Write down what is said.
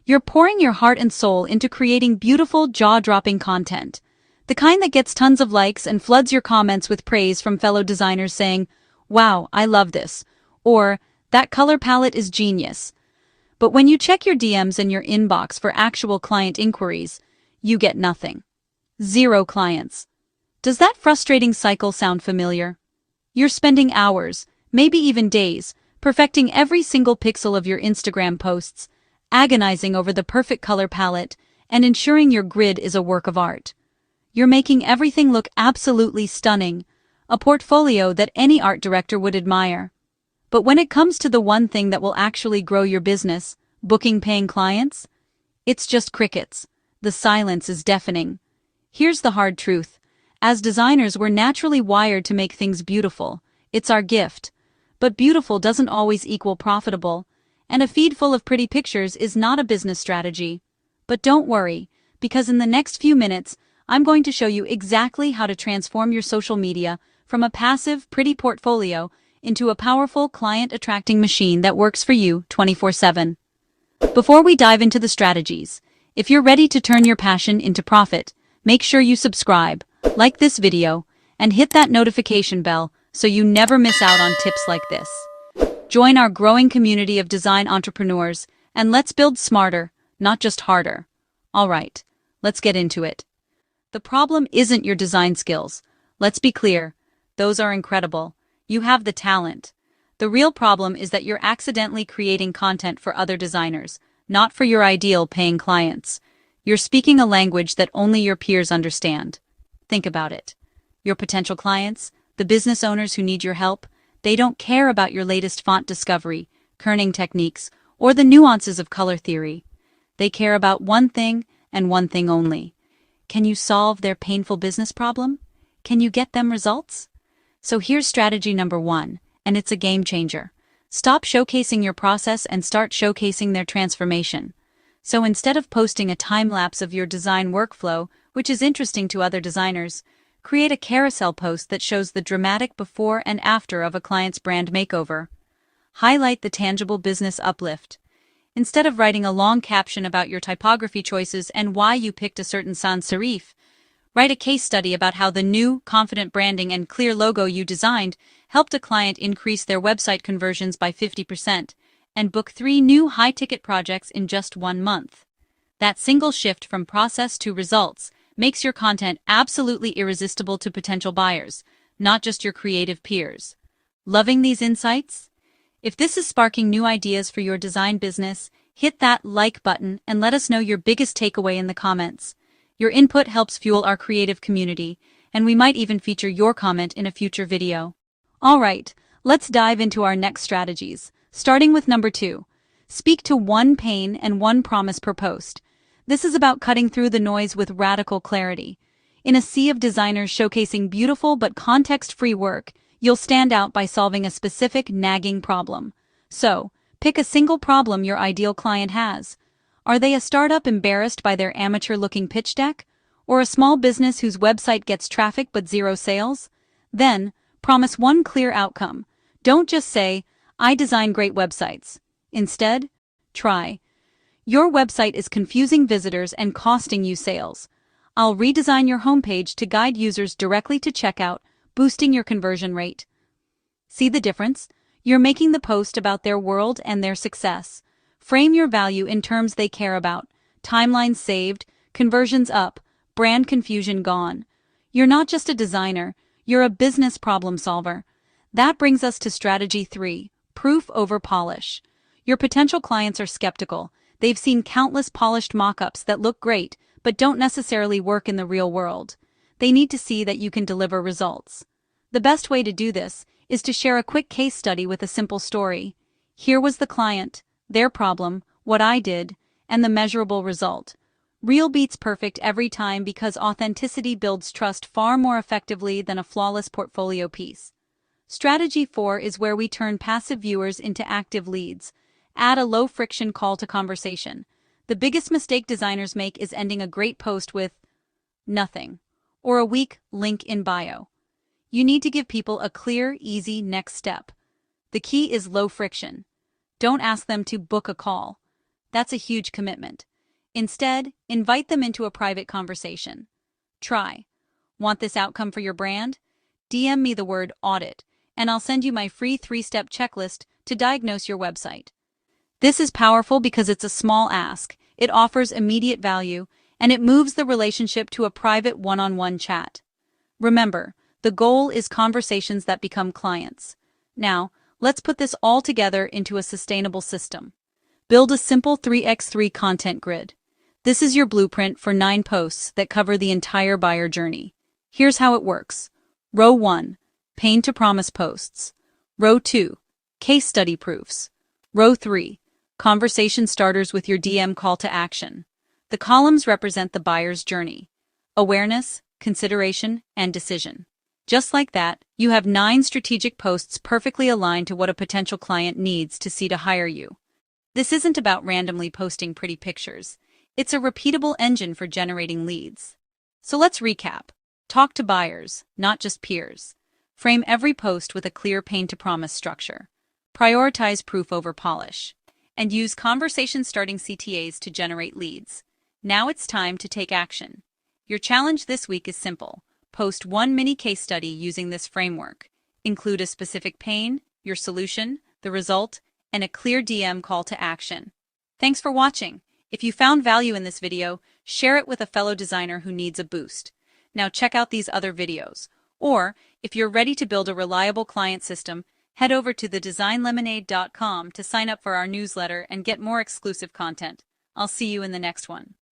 You're pouring your heart and soul into creating beautiful, jaw-dropping content. The kind that gets tons of likes and floods your comments with praise from fellow designers saying, "Wow, I love this," or "That color palette is genius." But when you check your DMs and your inbox for actual client inquiries, you get nothing. Zero clients. Does that frustrating cycle sound familiar? You're spending hours, maybe even days, perfecting every single pixel of your Instagram posts, agonizing over the perfect color palette, and ensuring your grid is a work of art. You're making everything look absolutely stunning, a portfolio that any art director would admire. But when it comes to the one thing that will actually grow your business, booking paying clients, it's just crickets. The silence is deafening. Here's the hard truth. As designers, we're naturally wired to make things beautiful. It's our gift. But beautiful doesn't always equal profitable, and a feed full of pretty pictures is not a business strategy. But don't worry, because in the next few minutes, I'm going to show you exactly how to transform your social media from a passive, pretty portfolio into a powerful, client-attracting machine that works for you 24/7. Before we dive into the strategies, if you're ready to turn your passion into profit, make sure you subscribe, like this video, and hit that notification bell so you never miss out on tips like this. Join our growing community of design entrepreneurs, and let's build smarter, not just harder. All right, let's get into it. The problem isn't your design skills. Let's be clear, those are incredible. You have the talent. The real problem is that you're accidentally creating content for other designers, not for your ideal paying clients. You're speaking a language that only your peers understand. Think about it. Your potential clients, the business owners who need your help, they don't care about your latest font discovery, kerning techniques, or the nuances of color theory. They care about one thing and one thing only. Can you solve their painful business problem? Can you get them results? So here's strategy number 1, and it's a game changer. Stop showcasing your process and start showcasing their transformation. So instead of posting a time-lapse of your design workflow, which is interesting to other designers, create a carousel post that shows the dramatic before and after of a client's brand makeover. Highlight the tangible business uplift. Instead of writing a long caption about your typography choices and why you picked a certain sans serif, write a case study about how the new, confident branding and clear logo you designed helped a client increase their website conversions by 50% and book 3 new high-ticket projects in just 1 month. That single shift from process to results makes your content absolutely irresistible to potential buyers, not just your creative peers. Loving these insights? If this is sparking new ideas for your design business, hit that like button and let us know your biggest takeaway in the comments. Your input helps fuel our creative community, and we might even feature your comment in a future video. All right, let's dive into our next strategies, starting with number 2. Speak to one pain and one promise per post. This is about cutting through the noise with radical clarity. In a sea of designers showcasing beautiful but context-free work, you'll stand out by solving a specific nagging problem. So, pick a single problem your ideal client has. Are they a startup embarrassed by their amateur-looking pitch deck? Or a small business whose website gets traffic but zero sales? Then, promise one clear outcome. Don't just say, "I design great websites." Instead, try, "Your website is confusing visitors and costing you sales. I'll redesign your homepage to guide users directly to checkout, boosting your conversion rate." See the difference? You're making the post about their world and their success. Frame your value in terms they care about. Timelines saved, conversions up, brand confusion gone. You're not just a designer, you're a business problem solver. That brings us to strategy 3, proof over polish. Your potential clients are skeptical. They've seen countless polished mock-ups that look great, but don't necessarily work in the real world. They need to see that you can deliver results. The best way to do this is to share a quick case study with a simple story. Here was the client, their problem, what I did, and the measurable result. Real beats perfect every time because authenticity builds trust far more effectively than a flawless portfolio piece. Strategy 4 is where we turn passive viewers into active leads. Add a low-friction call to conversation. The biggest mistake designers make is ending a great post with "nothing" or a weak link in bio. You need to give people a clear, easy next step. The key is low friction. Don't ask them to book a call. That's a huge commitment. Instead, invite them into a private conversation. Try. Want this outcome for your brand? DM me the word audit, and I'll send you my free 3-step checklist to diagnose your website. This is powerful because it's a small ask, it offers immediate value, and it moves the relationship to a private one-on-one chat. Remember, the goal is conversations that become clients. Now, let's put this all together into a sustainable system. Build a simple 3x3 content grid. This is your blueprint for 9 posts that cover the entire buyer journey. Here's how it works. Row 1, pain to promise posts. Row 2, case study proofs. Row 3, conversation starters with your DM call to action. The columns represent the buyer's journey: awareness, consideration, and decision. Just like that, you have 9 strategic posts perfectly aligned to what a potential client needs to see to hire you. This isn't about randomly posting pretty pictures. It's a repeatable engine for generating leads. So let's recap. Talk to buyers, not just peers. Frame every post with a clear pain-to-promise structure. Prioritize proof over polish. And use conversation-starting CTAs to generate leads. Now it's time to take action. Your challenge this week is simple. Post 1 mini case study using this framework. Include a specific pain, your solution, the result, and a clear DM call to action. Thanks for watching. If you found value in this video, share it with a fellow designer who needs a boost. Now check out these other videos. Or, if you're ready to build a reliable client system, head over to thedesignlemonade.com to sign up for our newsletter and get more exclusive content. I'll see you in the next one.